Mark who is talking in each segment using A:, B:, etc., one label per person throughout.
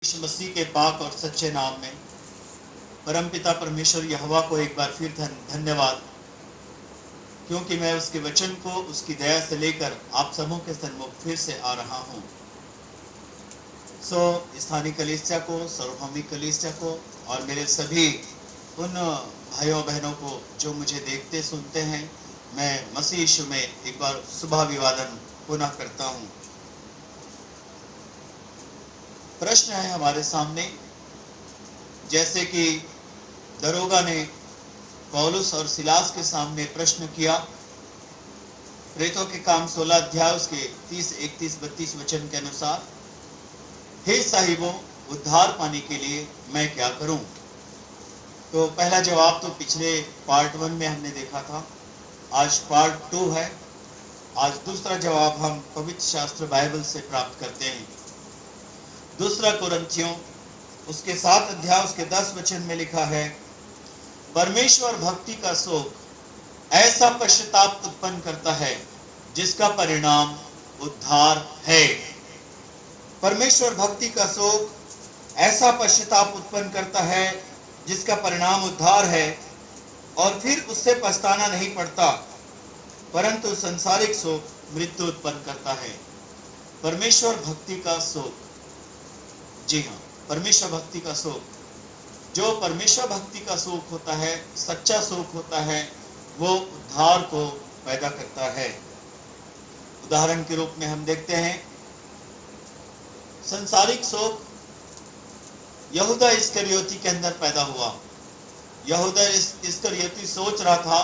A: यीशु मसीह के पाक और सच्चे नाम में परमपिता परमेश्वर यहोवा को एक बार फिर धन्यवाद, क्योंकि मैं उसके वचन को उसकी दया से लेकर आप सबों के सन्मुख फिर से आ रहा हूँ। स्थानीय कलीसिया को, सार्वभौमिक कलीसिया को और मेरे सभी उन भाइयों बहनों को जो मुझे देखते सुनते हैं, मैं मसीह यीशु में एक बार सुबह अभिवादन पुनः करता हूँ। प्रश्न है हमारे सामने, जैसे कि दरोगा ने पौलुस और सिलास के सामने प्रश्न किया। प्रेरितों के काम 16 अध्याय उसके 30, 31, 32 वचन के अनुसार, हे साहिबों, उद्धार पाने के लिए मैं क्या करूं? तो पहला जवाब तो पिछले पार्ट 1 में हमने देखा था, आज पार्ट 2 है। आज दूसरा जवाब हम पवित्र शास्त्र बाइबल से प्राप्त करते हैं। दूसरा कुरिन्थियों उसके 7 अध्याय उसके 10 वचन में लिखा है, परमेश्वर भक्ति का शोक ऐसा पश्चाताप उत्पन्न करता है जिसका परिणाम उद्धार है। परमेश्वर भक्ति का शोक ऐसा पश्चाताप उत्पन्न करता है जिसका परिणाम उद्धार है, और फिर उससे पछताना नहीं पड़ता, परंतु संसारिक शोक मृत्यु उत्पन्न करता है। परमेश्वर भक्ति का शोक, जी हाँ, परमेश्वर भक्ति का शोक, जो परमेश्वर भक्ति का शोक होता है, सच्चा शोक होता है, वो उद्धार को पैदा करता है। उदाहरण के रूप में हम देखते हैं, संसारिक शोक यहूदा इस्करियोती के अंदर पैदा हुआ। यहूदा इस्करियोती सोच रहा था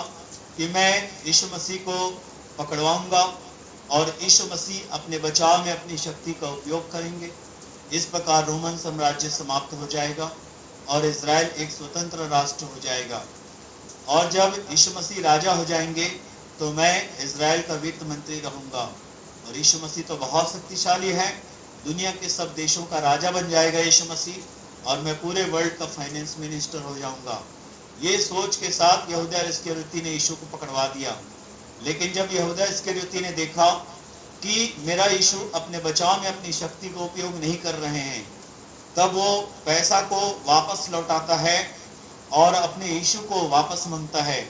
A: कि मैं यीशु मसीह को पकड़वाऊंगा और यीशु मसीह अपने बचाव में अपनी शक्ति का उपयोग करेंगे। इस प्रकार रोमन साम्राज्य समाप्त हो जाएगा और इज़राइल एक स्वतंत्र राष्ट्र हो जाएगा, और जब यीशु मसीह राजा हो जाएंगे तो मैं इज़राइल का वित्त मंत्री रहूंगा। और यीशु मसीह तो बहुत शक्तिशाली है, दुनिया के सब देशों का राजा बन जाएगा यीशु मसीह, और मैं पूरे वर्ल्ड का फाइनेंस मिनिस्टर हो जाऊंगा। ये सोच के साथ यहूदा इस्करियोती ने यीशु को पकड़वा दिया। लेकिन जब यहूदा इस्करियोती ने देखा कि मेरा यीशु अपने बचाव में अपनी शक्ति का उपयोग नहीं कर रहे हैं, तब वो पैसा को वापस लौटाता है और अपने यीशु को वापस मांगता है।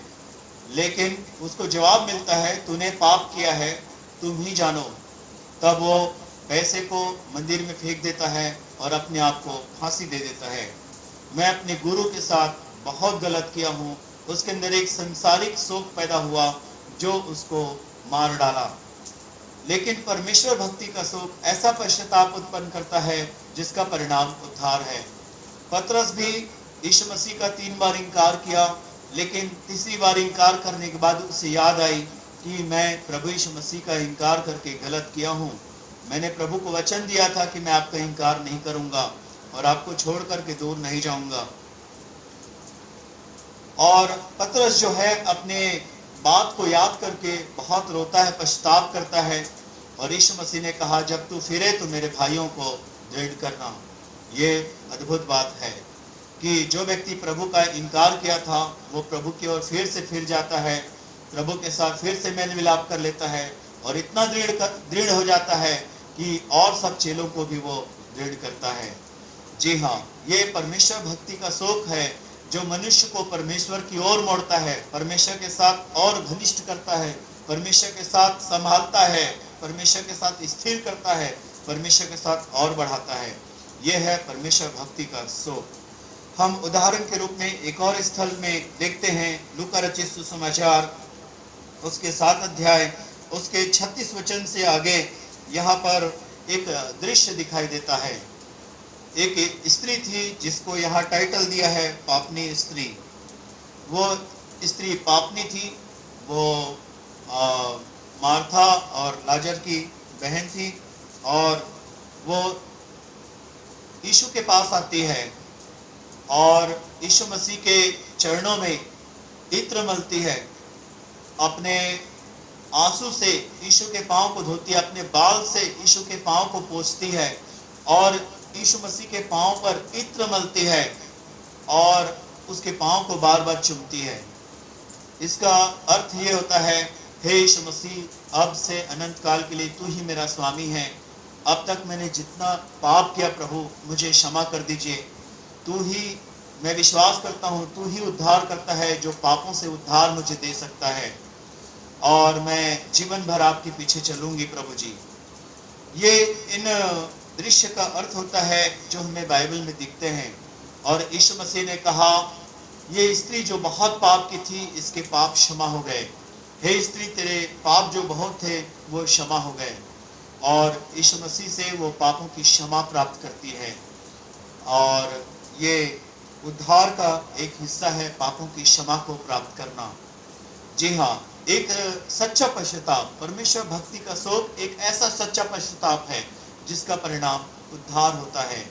A: लेकिन उसको जवाब मिलता है, तूने पाप किया है, तुम ही जानो। तब वो पैसे को मंदिर में फेंक देता है और अपने आप को फांसी दे देता है। मैं अपने गुरु के साथ बहुत गलत किया हूँ। उसके अंदर एक संसारिक शोक पैदा हुआ जो उसको मार डाला। लेकिन परमेश्वर भक्ति का शोक ऐसा पश्चाताप उत्पन्न करता है जिसका परिणाम उद्धार है। पतरस भी यीशु मसीह का 3 बार इनकार किया, लेकिन तीसरी बार इनकार करने के बाद उसे याद आई कि मैं प्रभु यीशु मसीह का इनकार करके गलत किया हूँ। मैंने प्रभु को वचन दिया था कि मैं आपका इनकार नहीं करूँगा और आपको छोड़ करके दूर नहीं जाऊँगा। और पतरस जो है अपने बात को याद करके बहुत रोता है, पछतावा करता है, और यीशु मसीह ने कहा, जब तू फिरे तो मेरे भाइयों को दृढ़ करना। ये अद्भुत बात है कि जो व्यक्ति प्रभु का इनकार किया था वो प्रभु की ओर फिर से फिर जाता है, प्रभु के साथ फिर से मेल मिलाप कर लेता है और इतना दृढ़ हो जाता है कि और सब चेलों को भी वो दृढ़ करता है। जी हाँ, ये परमेश्वर भक्ति का शोक है जो मनुष्य को परमेश्वर की ओर मोड़ता है, परमेश्वर के साथ और घनिष्ठ करता है, परमेश्वर के साथ संभालता है, परमेश्वर के साथ स्थिर करता है, परमेश्वर के साथ और बढ़ाता है। यह है परमेश्वर भक्ति का शोक। हम उदाहरण के रूप में एक और स्थल में देखते हैं, लूका रचित सुसमाचार उसके 7 अध्याय उसके 36 वचन से आगे यहाँ पर एक दृश्य दिखाई देता है। एक स्त्री थी जिसको यहाँ टाइटल दिया है पापनी स्त्री। वो स्त्री पापनी थी, वो मार्था और लाजर की बहन थी, और वो यीशु के पास आती है और यीशु मसीह के चरणों में इत्र मलती है, अपने आंसू से यीशु के पांव को धोती है, अपने बाल से यीशु के पांव को पोंछती है और यीशु मसीह के पांव पर इत्र मलती है और उसके पांव को बार बार चूमती है। इसका अर्थ ये होता है, हे यीशु मसीह, अब से अनंत काल के लिए तू ही मेरा स्वामी है, अब तक मैंने जितना पाप किया प्रभु मुझे क्षमा कर दीजिए। तू ही, मैं विश्वास करता हूँ तू ही उद्धार करता है, जो पापों से उद्धार मुझे दे सकता है, और मैं जीवन भर आपके पीछे चलूंगी प्रभु जी। ये इन दृश्य का अर्थ होता है जो हमें बाइबल में दिखते हैं। और यीशु मसीह ने कहा, ये स्त्री जो बहुत पाप की थी, इसके पाप क्षमा हो गए। हे स्त्री, तेरे पाप जो बहुत थे वो क्षमा हो गए। और यीशु मसीह से वो पापों की क्षमा प्राप्त करती है। और ये उद्धार का एक हिस्सा है, पापों की क्षमा को प्राप्त करना। जी हाँ, एक सच्चा पश्चाताप, परमेश्वर भक्ति का शोक एक ऐसा सच्चा पश्चाताप है जिसका परिणाम उद्धार होता है।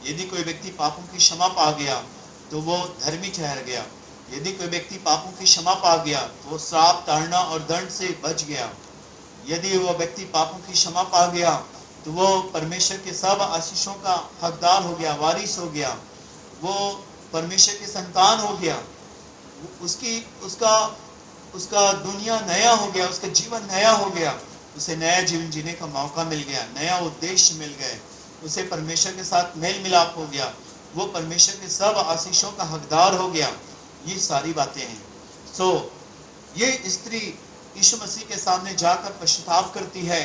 A: यदि कोई व्यक्ति पापों की क्षमा पा गया तो वो धर्मी ठहर गया। यदि कोई व्यक्ति पापों की क्षमा पा गया तो वो श्राप, ताड़ना और दंड से बच गया। यदि वो व्यक्ति पापों की क्षमा पा गया तो वो परमेश्वर के सब आशीषों का हकदार हो गया, वारिस हो गया, वो परमेश्वर की संतान हो गया। उसका दुनिया नया हो गया, उसका जीवन नया हो गया, उसे नया जीवन जीने का मौका मिल गया, नया उद्देश्य मिल गए, उसे परमेश्वर के साथ मेल मिलाप हो गया, वो परमेश्वर के सब आशीषों का हकदार हो गया। ये सारी बातें हैं। ये स्त्री यीशु मसीह के सामने जाकर पश्चाताप करती है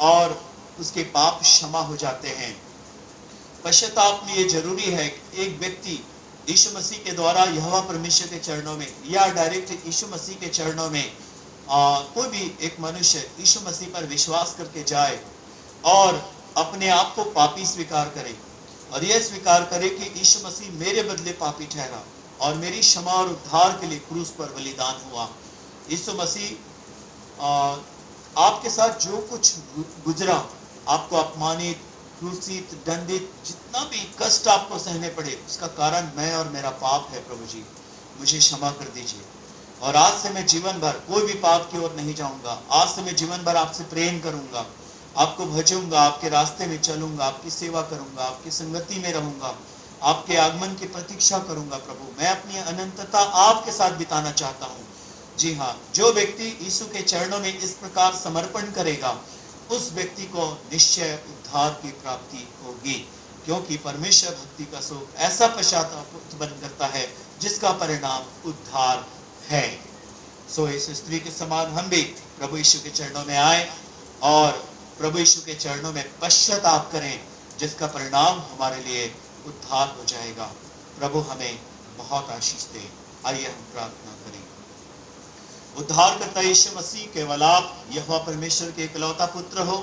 A: और उसके पाप क्षमा हो जाते हैं। पश्चाताप में ये जरूरी है कि एक व्यक्ति यीशु मसीह के द्वारा यहोवा परमेश्वर के चरणों में या डायरेक्ट यीशु मसीह के चरणों में कोई भी एक मनुष्य यीशु मसीह पर विश्वास करके जाए और अपने आप को पापी स्वीकार करे और यह स्वीकार करे कि यीशु मसीह मेरे बदले पापी ठहरा और मेरी क्षमा और उद्धार के लिए क्रूस पर बलिदान हुआ। यीशु मसीह आपके साथ जो कुछ गुजरा, आपको अपमानित, क्रूसित, दंडित, जितना भी कष्ट आपको सहने पड़े, उसका कारण मैं और मेरा पाप है। प्रभु जी, मुझे क्षमा कर दीजिए। और आज से मैं जीवन भर कोई भी पाप की ओर नहीं जाऊंगा। आज से मैं जीवन भर आपसे प्रेम करूंगा, आपको भजूंगा, आपके रास्ते में चलूंगा, आपकी सेवा करूंगा, आपकी संगति में रहूंगा, आपके आगमन की प्रतीक्षा करूंगा। प्रभु, मैं अपनी अनंतता आपके साथ बिताना चाहता हूँ। जी हाँ, जो व्यक्ति यीशु के चरणों में इस प्रकार समर्पण करेगा, उस व्यक्ति को निश्चय उद्धार की प्राप्ति होगी, क्योंकि परमेश्वर भक्ति का शोक ऐसा पश्चाताप उत्पन्न करता है जिसका परिणाम उद्धार है। इस स्त्री के समान हम भी प्रभु यीशु के चरणों में आए और प्रभु यीशु के चरणों में पश्चाताप करें, जिसका परिणाम हमारे लिए उद्धार हो जाएगा। प्रभु हमें बहुत आशीष दे। आइए हम प्रार्थना करें। उद्धारकर्ता यीशु मसीह, केवल आप यहोवा परमेश्वर के इकलौता पुत्र हो,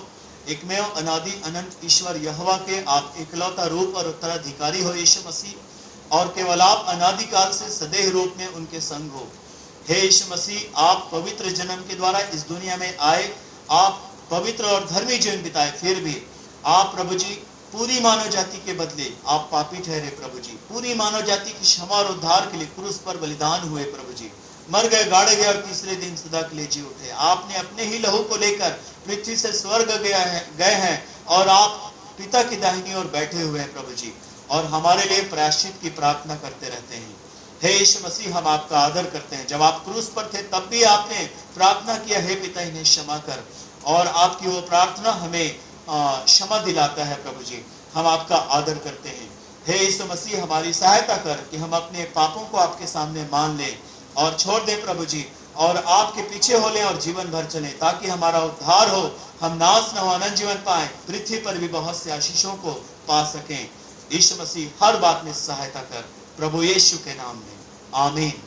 A: एकमेव अनादि अनंत ईश्वर यहोवा के आप इकलौता रूप और उत्तराधिकारी हो यीशु मसीह, और केवल आप अनादि काल से सदैव रूप में उनके संग हो। हे यीशु मसीह, आप पवित्र जन्म के द्वारा इस दुनिया में आए, आप पवित्र और धर्मी जीवन बिताए, फिर भी आप प्रभु जी पूरी मानव जाति के बदले आप पापी ठहरे। प्रभु जी, पूरी मानव जाति की क्षमा और उद्धार के लिए क्रूस पर बलिदान हुए। प्रभु जी, मर गए, गाड़े गए और तीसरे दिन सदा के लिए जी उठे। आपने अपने ही लहू को लेकर पृथ्वी से स्वर्ग गए हैं और आप पिता की दाहिनी ओर बैठे हुए हैं प्रभु जी, और हमारे लिए प्रायश्चित की प्रार्थना करते रहते हैं। हे यीशु मसीह, हम आपका आदर करते हैं। जब आप क्रूस पर थे तब भी आपने प्रार्थना किया, हे पिता इन्हें क्षमा कर, और आपकी वो प्रार्थना हमें क्षमा दिलाता है। प्रभु जी, हम आपका आदर करते हैं। हे यीशु मसीह, हमारी सहायता कर कि हम अपने पापों को आपके सामने मान लें और छोड़ दें प्रभु जी, और आपके पीछे हो लें और जीवन भर चलें, ताकि हमारा उद्धार हो, हम नाश न हो, अनंत जीवन पाएं, पृथ्वी पर भी बहुत से आशीषों को पा सकें। यीशु मसीह, हर बात में सहायता कर, प्रभु यीशु के नाम में, आमीन।